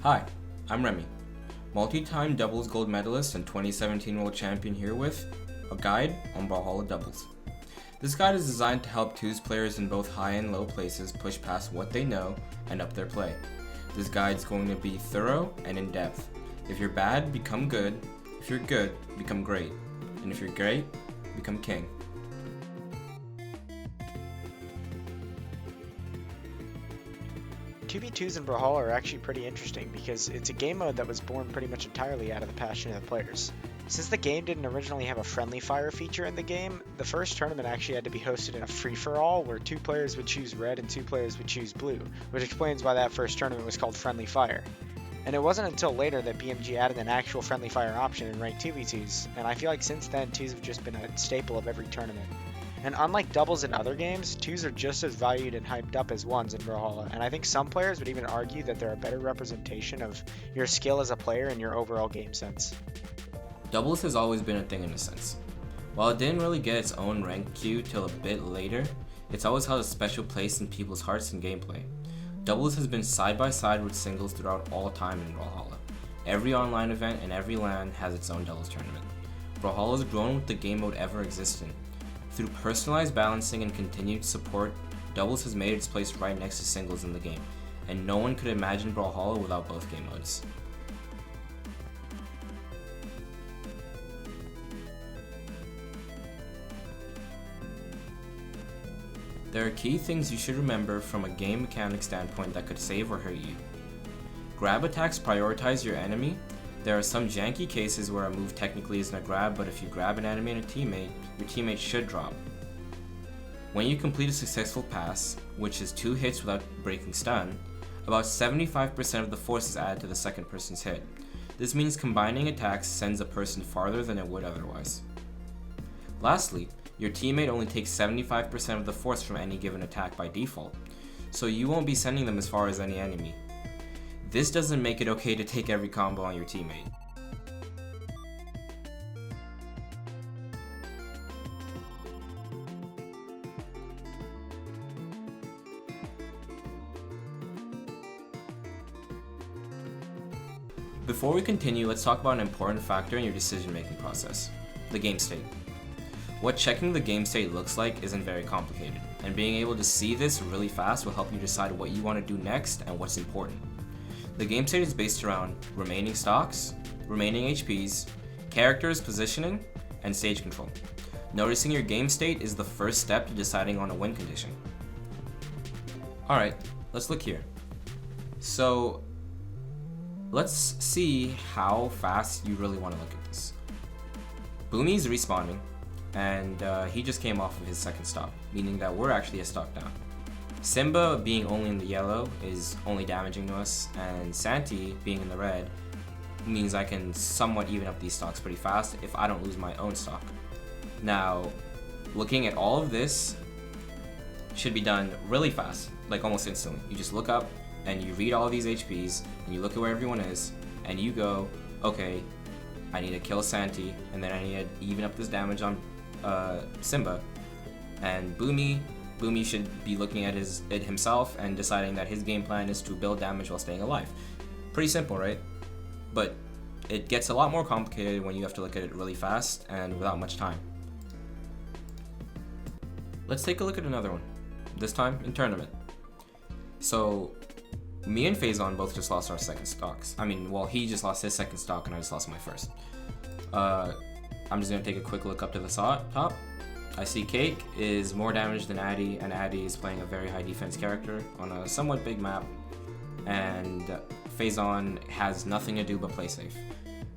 Hi, I'm Remmy, multi-time doubles gold medalist and 2017 world champion here with a guide on Brawlhalla doubles. This guide is designed to help twos players in both high and low places push past what they know and up their play. This guide is going to be thorough and in-depth. If you're bad, become good. If you're good, become great. And if you're great, become king. 2v2s in Brawlhalla are actually pretty interesting because it's a game mode that was born pretty much entirely out of the passion of the players. Since the game didn't originally have a friendly fire feature in the game, the first tournament actually had to be hosted in a free-for-all where 2 players would choose red and 2 players would choose blue, which explains why that first tournament was called Friendly Fire. And it wasn't until later that BMG added an actual friendly fire option in ranked 2v2s, and I feel like since then 2s have just been a staple of every tournament. And unlike doubles in other games, 2s are just as valued and hyped up as 1s in Brawlhalla, and I think some players would even argue that they're a better representation of your skill as a player and your overall game sense. Doubles has always been a thing in a sense. While it didn't really get its own rank queue till a bit later, it's always held a special place in people's hearts and gameplay. Doubles has been side by side with singles throughout all time in Brawlhalla. Every online event and every LAN has its own doubles tournament. Brawlhalla has grown with the game mode ever existing. Through personalized balancing and continued support, doubles has made its place right next to singles in the game, and no one could imagine Brawlhalla without both game modes. There are key things you should remember from a game mechanic standpoint that could save or hurt you. Grab attacks prioritize your enemy. There are some janky cases where a move technically isn't a grab, but if you grab an enemy and a teammate, your teammate should drop. When you complete a successful pass, which is 2 hits without breaking stun, about 75% of the force is added to the second person's hit. This means combining attacks sends a person farther than it would otherwise. Lastly, your teammate only takes 75% of the force from any given attack by default, so you won't be sending them as far as any enemy. This doesn't make it okay to take every combo on your teammate. Before we continue, let's talk about an important factor in your decision-making process, the game state. What checking the game state looks like isn't very complicated, and being able to see this really fast will help you decide what you want to do next and what's important. The game state is based around remaining stocks, remaining HPs, characters positioning, and stage control. Noticing your game state is the first step to deciding on a win condition. Alright, let's look here. So, let's see how fast you really want to look at this. Boomy's respawning, and he just came off of his second stock, meaning that we're actually a stock down. Simba being only in the yellow is only damaging to us, and Santi being in the red means I can somewhat even up these stocks pretty fast if I don't lose my own stock. Now, looking at all of this should be done really fast, like almost instantly. You just look up and you read all of these HPs and you look at where everyone is and you go, okay, I need to kill Santi and then I need to even up this damage on Simba, and Boomy should be looking at it himself and deciding that his game plan is to build damage while staying alive. Pretty simple, right? But it gets a lot more complicated when you have to look at it really fast and without much time. Let's take a look at another one, this time in tournament. So, me and Faison both just lost our second stocks. He just lost his second stock and I just lost my first. I'm just going to take a quick look up to the top. I see Cake is more damage than Addy, and Addy is playing a very high defense character on a somewhat big map, and Faison has nothing to do but play safe.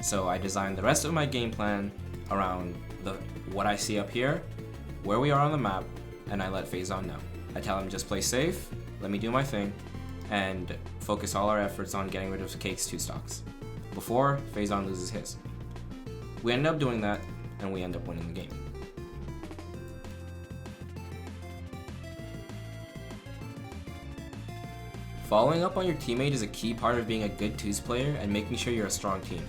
So I designed the rest of my game plan around what I see up here, where we are on the map, and I let Faison know. I tell him just play safe, let me do my thing, and focus all our efforts on getting rid of Cake's 2 stocks before Faison loses his. We end up doing that, and we end up winning the game. Following up on your teammate is a key part of being a good 2s player and making sure you're a strong team.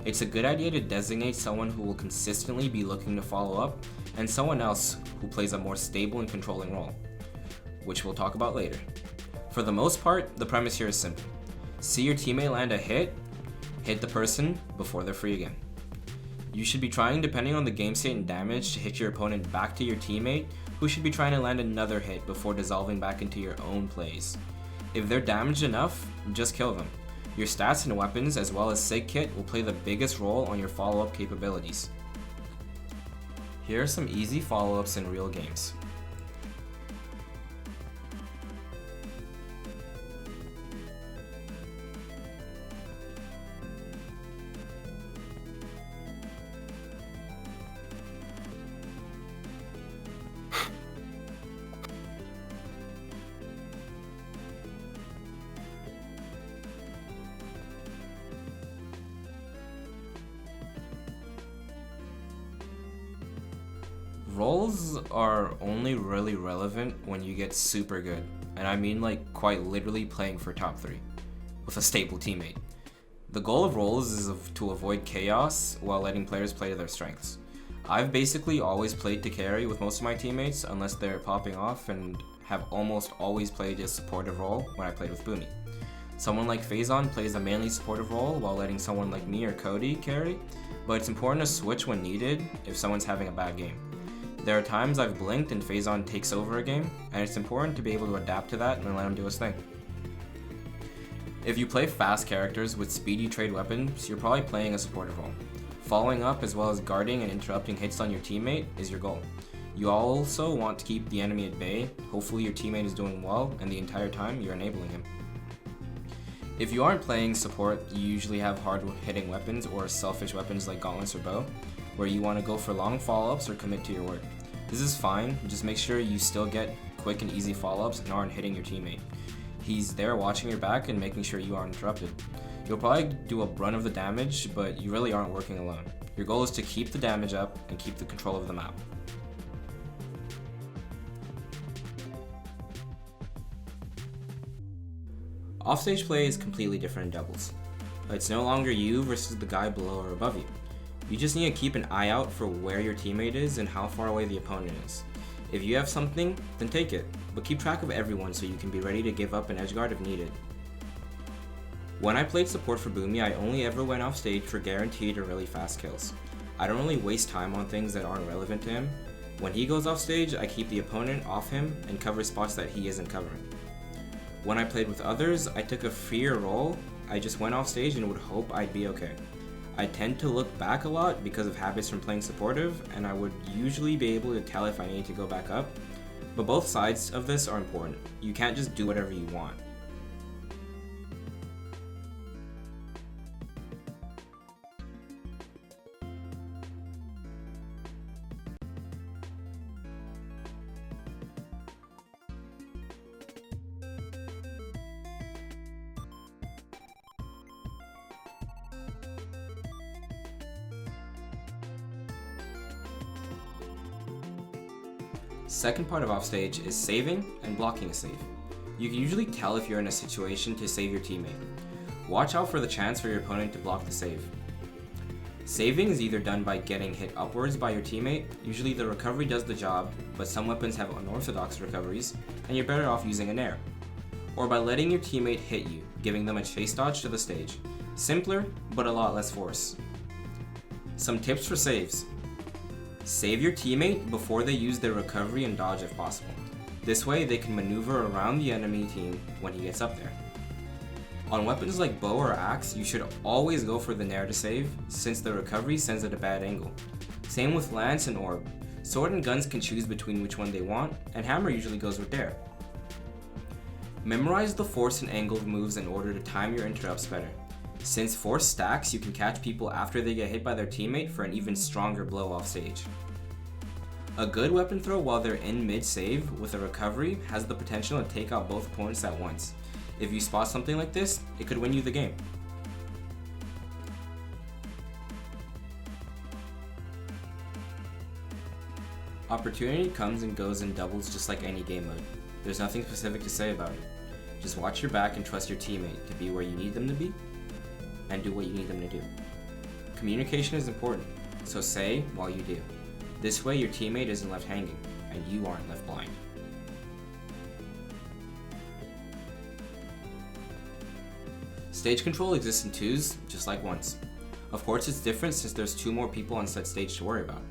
It's a good idea to designate someone who will consistently be looking to follow up, and someone else who plays a more stable and controlling role, which we'll talk about later. For the most part, the premise here is simple. See your teammate land a hit the person before they're free again. You should be trying, depending on the game state and damage, to hit your opponent back to your teammate, who should be trying to land another hit before dissolving back into your own plays. If they're damaged enough, just kill them. Your stats and weapons, as well as SIG kit, will play the biggest role on your follow-up capabilities. Here are some easy follow-ups in real games. Roles are only really relevant when you get super good, and I mean like quite literally playing for top 3, with a stable teammate. The goal of roles is to avoid chaos while letting players play to their strengths. I've basically always played to carry with most of my teammates unless they're popping off, and have almost always played a supportive role when I played with Boomy. Someone like Phazon plays a mainly supportive role while letting someone like me or Cody carry, but it's important to switch when needed if someone's having a bad game. There are times I've blinked and Phazon takes over a game, and it's important to be able to adapt to that and let him do his thing. If you play fast characters with speedy trade weapons, you're probably playing a supportive role. Following up as well as guarding and interrupting hits on your teammate is your goal. You also want to keep the enemy at bay. Hopefully your teammate is doing well, and the entire time you're enabling him. If you aren't playing support, you usually have hard hitting weapons or selfish weapons like gauntlets or bow, where you want to go for long follow-ups or commit to your word. This is fine, just make sure you still get quick and easy follow-ups and aren't hitting your teammate. He's there watching your back and making sure you aren't interrupted. You'll probably do a brunt of the damage, but you really aren't working alone. Your goal is to keep the damage up and keep the control of the map. Offstage play is completely different in doubles. It's no longer you versus the guy below or above you. You just need to keep an eye out for where your teammate is and how far away the opponent is. If you have something, then take it, but keep track of everyone so you can be ready to give up an edgeguard if needed. When I played support for Boomy, I only ever went off stage for guaranteed or really fast kills. I don't really waste time on things that aren't relevant to him. When he goes off stage, I keep the opponent off him and cover spots that he isn't covering. When I played with others, I took a freer role. I just went off stage and would hope I'd be okay. I tend to look back a lot because of habits from playing supportive, and I would usually be able to tell if I need to go back up. But both sides of this are important. You can't just do whatever you want. Second part of offstage is saving and blocking a save. You can usually tell if you're in a situation to save your teammate. Watch out for the chance for your opponent to block the save. Saving is either done by getting hit upwards by your teammate, usually the recovery does the job, but some weapons have unorthodox recoveries, and you're better off using an air. Or by letting your teammate hit you, giving them a chase dodge to the stage. Simpler, but a lot less force. Some tips for saves. Save your teammate before they use their recovery and dodge if possible. This way they can maneuver around the enemy team when he gets up there. On weapons like bow or axe, you should always go for the nair to save, since the recovery sends at a bad angle. Same with lance and orb. Sword and guns can choose between which one they want, and hammer usually goes with dare. Memorize the force and angle moves in order to time your interrupts better. Since force stacks, you can catch people after they get hit by their teammate for an even stronger blow off stage. A good weapon throw while they're in mid-save with a recovery has the potential to take out both opponents at once. If you spot something like this, it could win you the game. Opportunity comes and goes in doubles just like any game mode. There's nothing specific to say about it. Just watch your back and trust your teammate to be where you need them to be, and do what you need them to do. Communication is important, so say while you do. This way your teammate isn't left hanging, and you aren't left blind. Stage control exists in 2s, just like 1s. Of course it's different since there's 2 more people on said stage to worry about.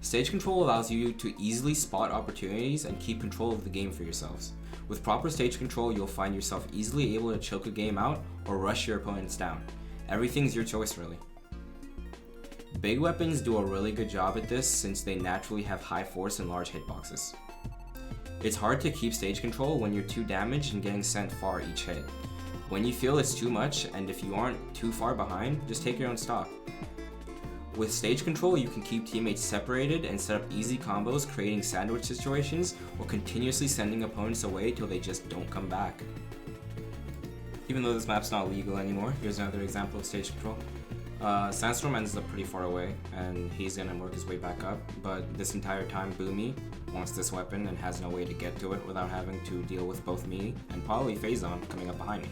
Stage control allows you to easily spot opportunities and keep control of the game for yourselves. With proper stage control, you'll find yourself easily able to choke a game out or rush your opponents down. Everything's your choice really. Big weapons do a really good job at this since they naturally have high force and large hitboxes. It's hard to keep stage control when you're too damaged and getting sent far each hit. When you feel it's too much, and if you aren't too far behind, just take your own stock. With stage control, you can keep teammates separated and set up easy combos, creating sandwich situations or continuously sending opponents away till they just don't come back. Even though this map's not legal anymore, here's another example of stage control. Sandstorm ends up pretty far away, and he's gonna work his way back up, but this entire time Boomy wants this weapon and has no way to get to it without having to deal with both me and probably Phazon coming up behind me.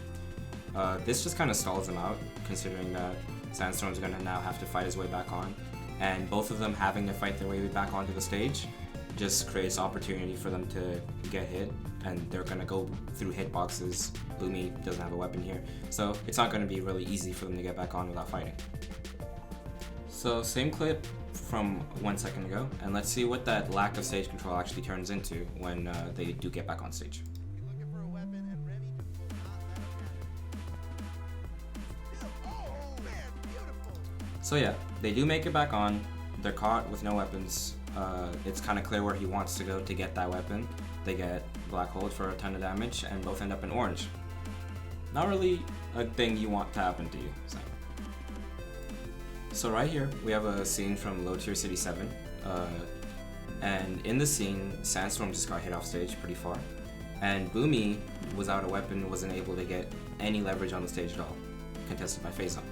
This just kind of stalls him out, considering that Sandstorm's gonna now have to fight his way back on, and both of them having to fight their way back onto the stage just creates opportunity for them to get hit, and they're gonna go through hitboxes. Boomy doesn't have a weapon here, so it's not gonna be really easy for them to get back on without fighting. So same clip from 1 second ago, and let's see what that lack of stage control actually turns into when they do get back on stage. So yeah, they do make it back on, they're caught with no weapons. It's kind of clear where he wants to go to get that weapon. They get black holed for a ton of damage and both end up in orange. Not really a thing you want to happen to you. So right here, we have a scene from Low Tier City 7. And in the scene, Sandstorm just got hit off stage pretty far. And Boomy, without a weapon, wasn't able to get any leverage on the stage at all, contested by Phazon.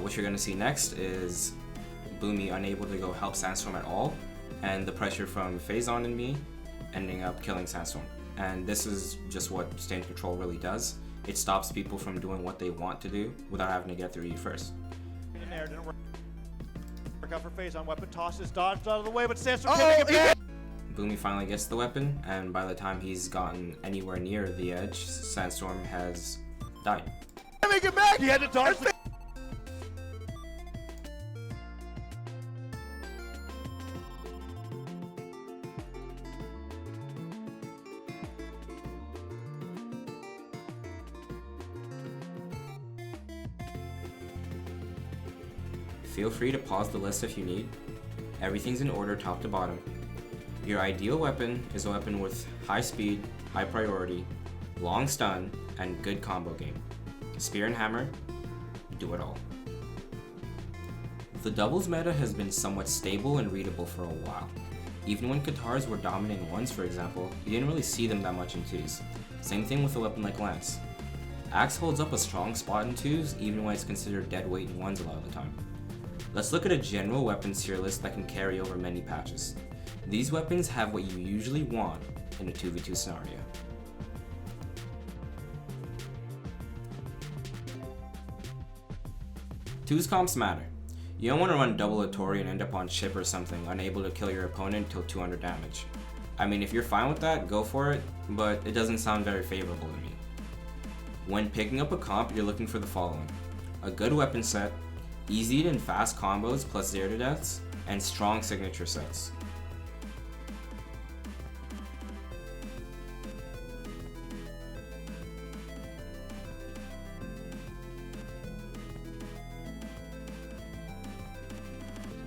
What you're gonna see next is Boomy unable to go help Sandstorm at all, and the pressure from Phazon and me ending up killing Sandstorm. And this is just what stage control really does. It stops people from doing what they want to do without having to get through you first. In there, didn't work out for Phazon. Weapon tosses, dodged out of the way, but Sandstorm can't make it back. Boomy finally gets the weapon, and by the time he's gotten anywhere near the edge, Sandstorm has died. Make it back! He had to dodge. Feel free to pause the list if you need. Everything's in order top to bottom. Your ideal weapon is a weapon with high speed, high priority, long stun, and good combo game. Spear and hammer, do it all. The doubles meta has been somewhat stable and readable for a while. Even when Katars were dominant in 1s, for example, you didn't really see them that much in 2s. Same thing with a weapon like Lance. Axe holds up a strong spot in 2s, even when it's considered dead weight in 1s a lot of the time. Let's look at a general weapons tier list that can carry over many patches. These weapons have what you usually want in a 2v2 scenario. Twos comps matter. You don't want to run double Atori and end up on chip or something, unable to kill your opponent until 200 damage. I mean, if you're fine with that, go for it, but it doesn't sound very favorable to me. When picking up a comp, you're looking for the following: a good weapon set, easy and fast combos plus 0 to deaths, and strong signature sets.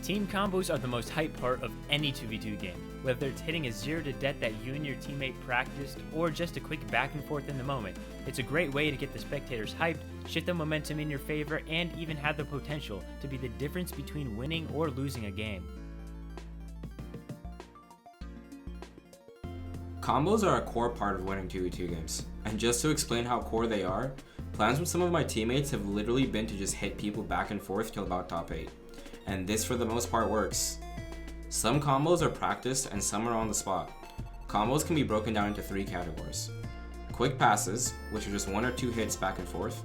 Team combos are the most hype part of any 2v2 game. Whether it's hitting a 0 to death that you and your teammate practiced, or just a quick back and forth in the moment, it's a great way to get the spectators hyped, shift the momentum in your favor, and even have the potential to be the difference between winning or losing a game. Combos are a core part of winning 2v2 games, and just to explain how core they are, plans with some of my teammates have literally been to just hit people back and forth till about top 8. And this for the most part works. Some combos are practiced and some are on the spot. Combos can be broken down into 3 categories. Quick passes, which are just 1 or 2 hits back and forth.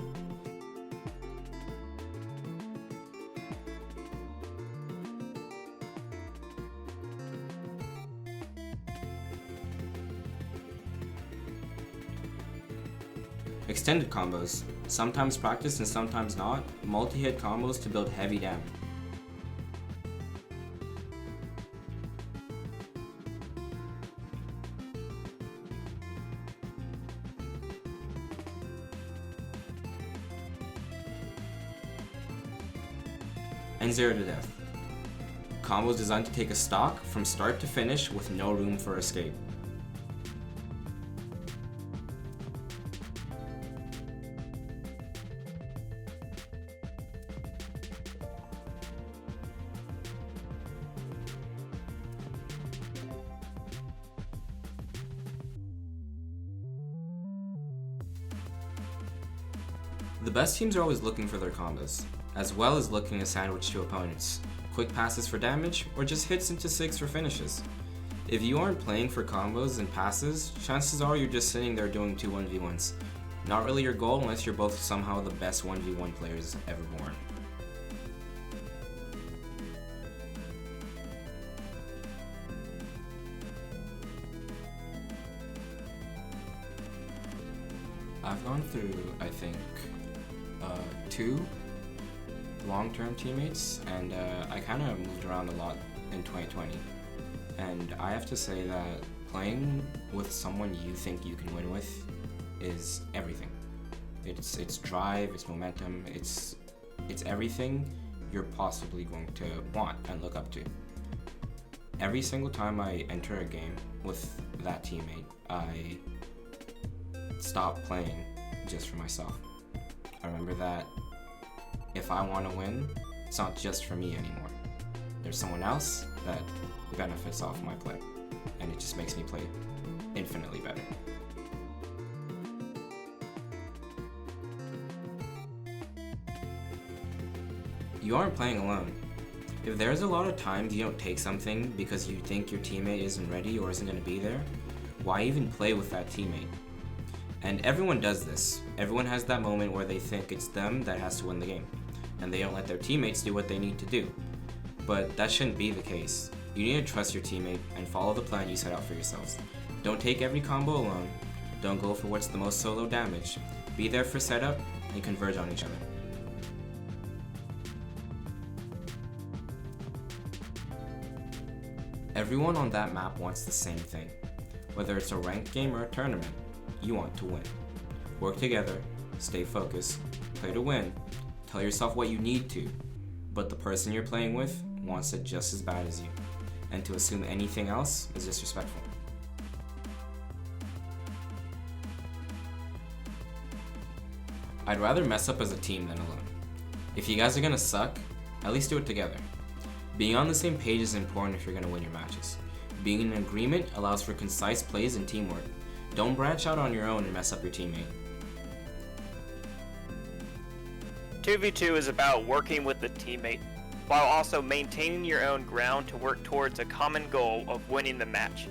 Extended combos, Sometimes practice and sometimes not, multi-hit combos to build heavy damage. And 0 to death. Combos designed to take a stock from start to finish with no room for escape. The best teams are always looking for their combos, as well as looking to sandwich to opponents, quick passes for damage, or just hits into 6 for finishes. If you aren't playing for combos and passes, chances are you're just sitting there doing 2 1v1s. Not really your goal unless you're both somehow the best 1v1 players ever born. I've gone through, I think, 2 long-term teammates, and I kind of moved around a lot in 2020. And I have to say that playing with someone you think you can win with is everything. It's drive, it's momentum, it's everything you're possibly going to want and look up to. Every single time I enter a game with that teammate, I stop playing just for myself. I remember that if I want to win, it's not just for me anymore. There's someone else that benefits off my play, and it just makes me play infinitely better. You aren't playing alone. If there's a lot of times you don't take something because you think your teammate isn't ready or isn't going to be there, why even play with that teammate? And everyone does this. Everyone has that moment where they think it's them that has to win the game, and they don't let their teammates do what they need to do. But that shouldn't be the case. You need to trust your teammate and follow the plan you set out for yourselves. Don't take every combo alone. Don't go for what's the most solo damage. Be there for setup and converge on each other. Everyone on that map wants the same thing. Whether it's a ranked game or a tournament, you want to win. Work together, stay focused, play to win, tell yourself what you need to, but the person you're playing with wants it just as bad as you, and to assume anything else is disrespectful. I'd rather mess up as a team than alone. If you guys are gonna suck, at least do it together. Being on the same page is important if you're gonna win your matches. Being in agreement allows for concise plays and teamwork. Don't branch out on your own and mess up your teammate. 2v2 is about working with the teammate, while also maintaining your own ground to work towards a common goal of winning the match.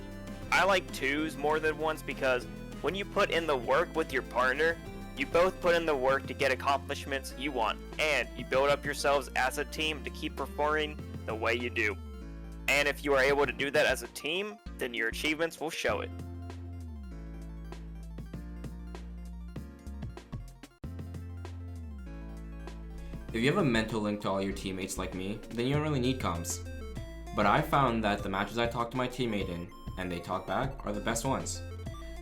I like 2s more than 1s because when you put in the work with your partner, you both put in the work to get accomplishments you want, and you build up yourselves as a team to keep performing the way you do. And if you are able to do that as a team, then your achievements will show it. If you have a mental link to all your teammates like me, then you don't really need comms. But I found that the matches I talk to my teammate in, and they talk back, are the best ones.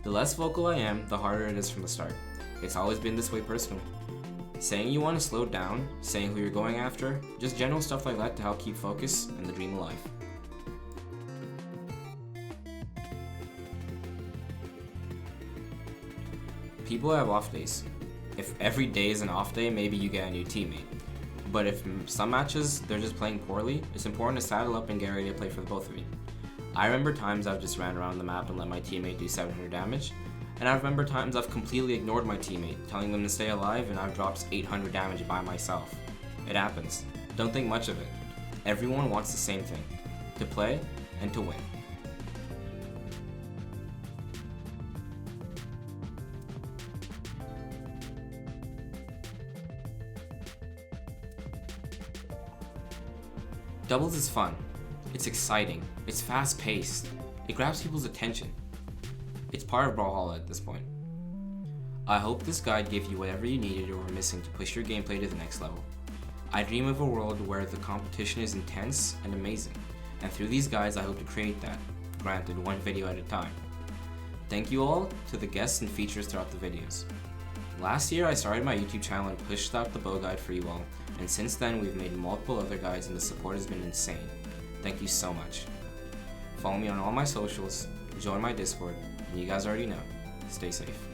The less vocal I am, the harder it is from the start. It's always been this way personally. Saying you want to slow down, saying who you're going after, just general stuff like that to help keep focus and the dream alive. People have off days. If every day is an off day, maybe you get a new teammate. But if some matches they're just playing poorly, it's important to saddle up and get ready to play for the both of you. I remember times I've just ran around the map and let my teammate do 700 damage, and I remember times I've completely ignored my teammate, telling them to stay alive, and I've dropped 800 damage by myself. It happens. Don't think much of it. Everyone wants the same thing: to play and to win. Doubles is fun. It's exciting. It's fast-paced. It grabs people's attention. It's part of Brawlhalla at this point. I hope this guide gave you whatever you needed or were missing to push your gameplay to the next level. I dream of a world where the competition is intense and amazing, and through these guides I hope to create that, granted one video at a time. Thank you all to the guests and features throughout the videos. Last year I started my YouTube channel and pushed out the bow guide for you all, and since then we've made multiple other guides and the support has been insane. Thank you so much. Follow me on all my socials, join my Discord, and you guys already know, stay safe.